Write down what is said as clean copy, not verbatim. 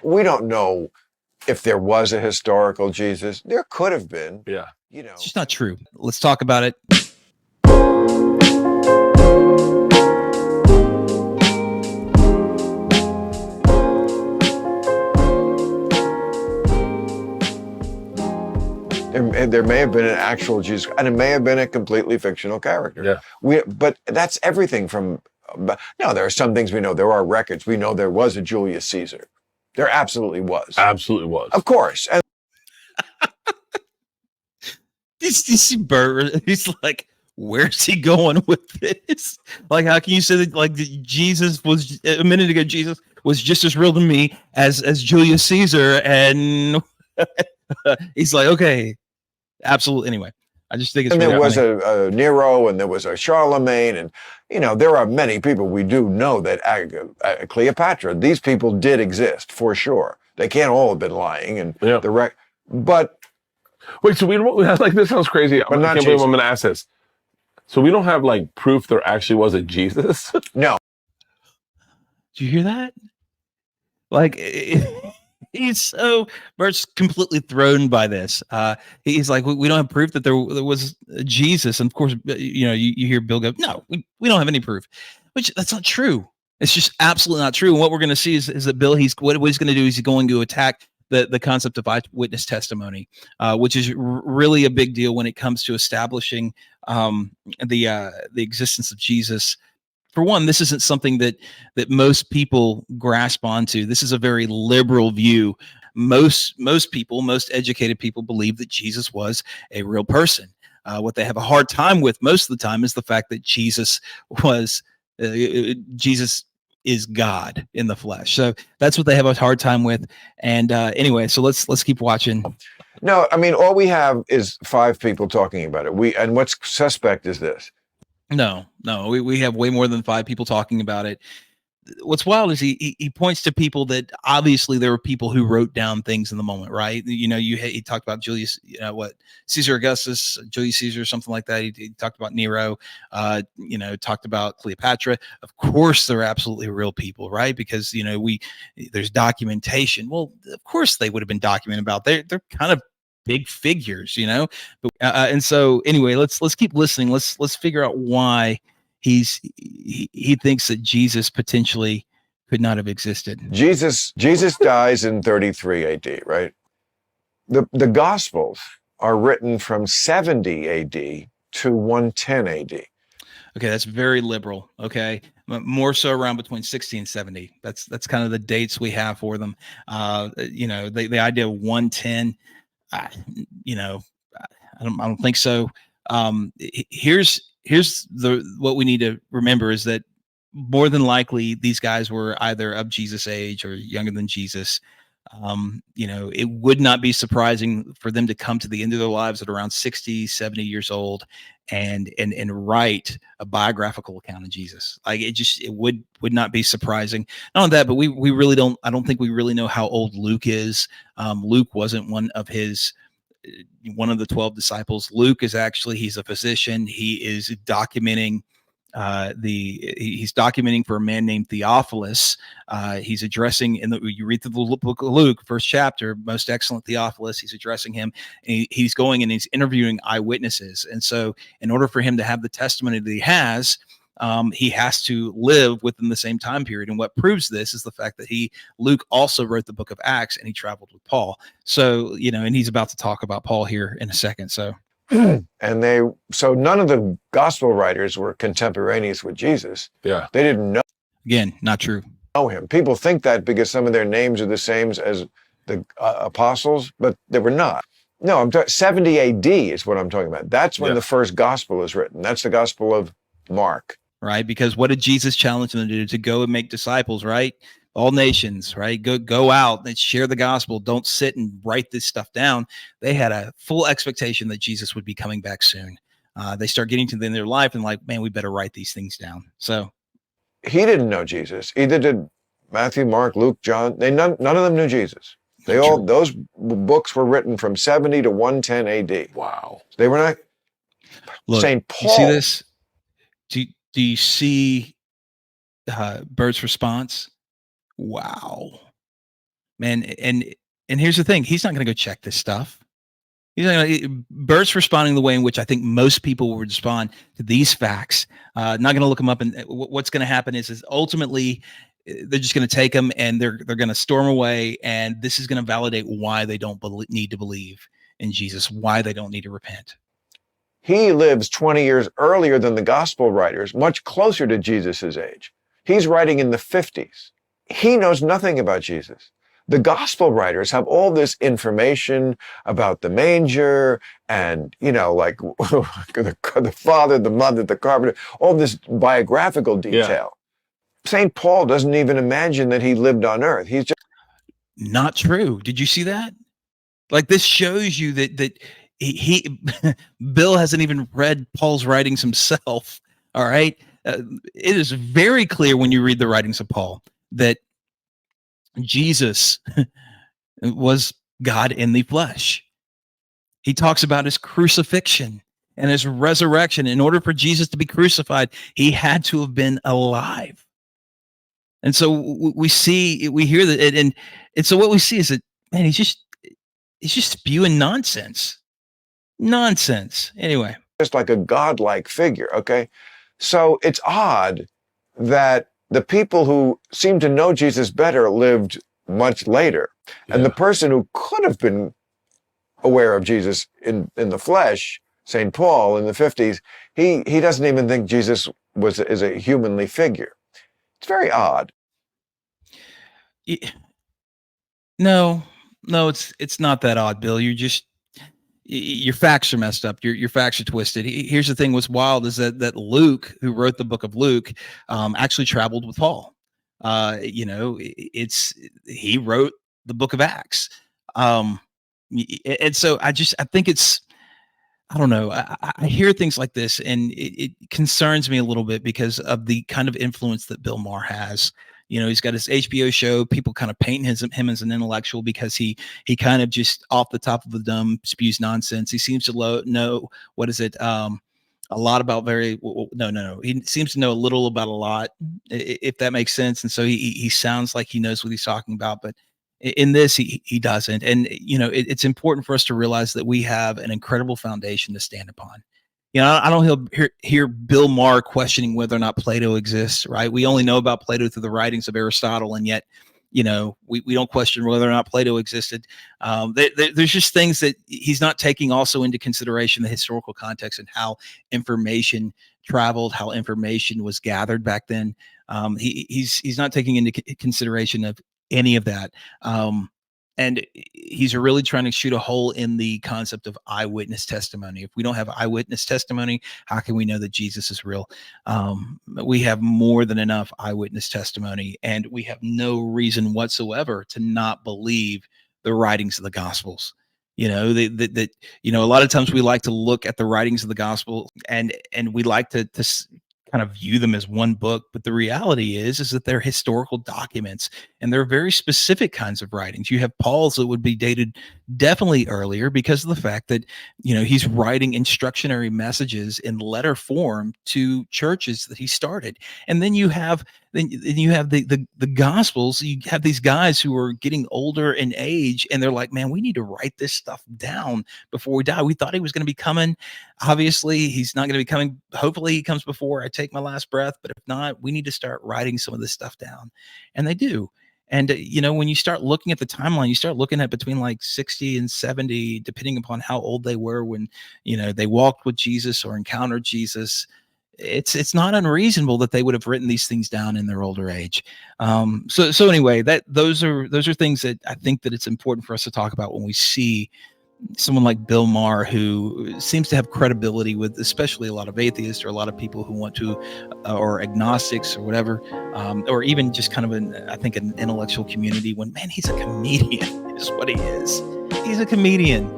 We don't know if there was a historical Jesus. There could have been. Yeah. It's just not true. Let's talk about it. There may have been an actual Jesus, and it may have been a completely fictional character. Yeah. But that's everything from. No, there are some things we know. There are records. We know there was a Julius Caesar. There absolutely was. Absolutely was. Of course. And You see Bert, he's like, where's he going with this? Like, how can you say that, like, Jesus was, a minute ago, Jesus was just as real to me as Julius Caesar? And he's like, okay, absolutely. Anyway, I just think it's and really there was funny. a Nero, and there was a Charlemagne, and there are many people we do know that Cleopatra. These people did exist for sure. They can't all have been lying, and but wait. So we don't like this. Sounds crazy. I can't believe I'm going to ask this. So we don't have like proof there actually was a Jesus. No. Do you hear that? Like. Bert's completely thrown by this. He's like, we don't have proof that there was Jesus. And of course, you hear Bill go, no, we don't have any proof, which that's not true. It's just absolutely not true. And what we're going to see is that Bill, what he's going to do is he's going to attack the concept of eyewitness testimony, which is really a big deal when it comes to establishing the existence of Jesus. For one, this isn't something that most people grasp onto. This is a very liberal view. Most people, most educated people, believe that Jesus was a real person. What they have a hard time with most of the time is the fact that Jesus is God in the flesh. So that's what they have a hard time with. And anyway, so let's keep watching. No, I mean, all we have is 5 people talking about it. And what's suspect is this. No, we have way more than 5 people talking about it. What's wild is he points to people that obviously there were people who wrote down things in the moment, right? He talked about Julius, Caesar Augustus, Julius Caesar, something like that. He talked about Nero, talked about Cleopatra. Of course, they're absolutely real people, right? Because there's documentation. Well, of course they would have been documented about. They're kind of big figures, but and so anyway, let's keep listening. Let's figure out why he thinks that Jesus potentially could not have existed. Jesus dies in 33 AD, right? The Gospels are written from 70 AD to 110 AD. Okay, that's very liberal. Okay, more so around between 60 and 70. That's kind of the dates we have for them. The idea of 110. I don't think so. Here's what we need to remember is that more than likely these guys were either of Jesus' age or younger than Jesus. It would not be surprising for them to come to the end of their lives at around 60, 70 years old and write a biographical account of Jesus. Like it would not be surprising. Not only that, but I don't think we really know how old Luke is. Luke wasn't one of the 12 disciples. Luke is he's a physician. He is documenting he's documenting for a man named Theophilus. He's addressing you read through the book of Luke, first chapter, most excellent Theophilus. He's addressing him. And he's going and he's interviewing eyewitnesses. And so in order for him to have the testimony that he has to live within the same time period. And what proves this is the fact that Luke also wrote the book of Acts and he traveled with Paul. So, and he's about to talk about Paul here in a second. So, so none of the gospel writers were contemporaneous with Jesus. Yeah. They didn't know. Again, not true. Know him. People think that because some of their names are the same as the apostles, but they were not. No, I'm talking 70 AD is what I'm talking about. That's when the first gospel is written. That's the gospel of Mark. Right? Because what did Jesus challenge them to do? To go and make disciples, right? All nations, right? Go out and share the gospel. Don't sit and write this stuff down. They had a full expectation that Jesus would be coming back soon. They start getting to the end of their life and like, man, we better write these things down. So he didn't know Jesus. Either did Matthew, Mark, Luke, John. None of them knew Jesus. Those books were written from 70 to 110 AD. Wow. They were not. Look, St. Paul. You see this? Do you see Bert's response? Wow. man. And here's the thing: he's not going to go check this stuff. He's not gonna, Bert's responding the way in which I think most people would respond to these facts. Not going to look them up, and what's going to happen is ultimately they're just going to take them and they're going to storm away, and this is going to validate why they don't need to believe in Jesus, why they don't need to repent. He lives 20 years earlier than the gospel writers, much closer to Jesus's age. He's writing in the 50s. He knows nothing about Jesus. The gospel writers have all this information about the manger and, like the father, the mother, the carpenter, all this biographical detail. Yeah. St. Paul doesn't even imagine that he lived on earth. He's just not true. Did you see that? Like, this shows you that he Bill hasn't even read Paul's writings himself. All right. It is very clear when you read the writings of Paul that Jesus was God in the flesh. He talks about his crucifixion and his resurrection. In order for Jesus to be crucified, he had to have been alive. And so we hear that, and so what we see is that, man, he's just spewing nonsense. Anyway, just like a godlike figure. Okay, so it's odd that the people who seem to know Jesus better lived much later, and the person who could have been aware of Jesus in the flesh, St. Paul in the 50s, he doesn't even think Jesus is a humanly figure. It's very odd. No, it's not that odd, Bill. Your facts are messed up. Your facts are twisted. Here's the thing: what's wild is that Luke, who wrote the book of Luke, actually traveled with Paul. He wrote the book of Acts, and so I think it's, I don't know. I hear things like this, and it concerns me a little bit because of the kind of influence that Bill Maher has. He's got his HBO show. People kind of paint him as an intellectual because he kind of just off the top of the dome spews nonsense. He seems to know, what is it? A lot about no. He seems to know a little about a lot, if that makes sense. And so he sounds like he knows what he's talking about, but in this, he doesn't. And, it's important for us to realize that we have an incredible foundation to stand upon. I don't hear Bill Maher questioning whether or not Plato exists, right? We only know about Plato through the writings of Aristotle, and yet, we don't question whether or not Plato existed. There's just things that he's not taking also into consideration, the historical context and how information traveled, how information was gathered back then. He's not taking into consideration of any of that. And he's really trying to shoot a hole in the concept of eyewitness testimony. If we don't have eyewitness testimony, how can we know that Jesus is real? We have more than enough eyewitness testimony, and we have no reason whatsoever to not believe the writings of the Gospels. A lot of times we like to look at the writings of the Gospel and we like to kind of view them as one book, but the reality is that they're historical documents, and they're very specific kinds of writings. You have Paul's that would be dated definitely earlier because of the fact that he's writing instructionary messages in letter form to churches that he started. And then you have the Gospels. You have these guys who are getting older in age, and they're like, man, we need to write this stuff down before we die. We thought he was going to be coming. Obviously, he's not going to be coming. Hopefully he comes before I take my last breath. But if not, we need to start writing some of this stuff down. And they do. And, when you start looking at the timeline, you start looking at between like 60 and 70, depending upon how old they were when, they walked with Jesus or encountered Jesus. It's not unreasonable that they would have written these things down in their older age. So anyway, those are things that I think that it's important for us to talk about when we see someone like Bill Maher, who seems to have credibility with especially a lot of atheists or a lot of people who want to, or agnostics or whatever, or even just kind of an intellectual community, when, man, he's a comedian is what he is. He's a comedian.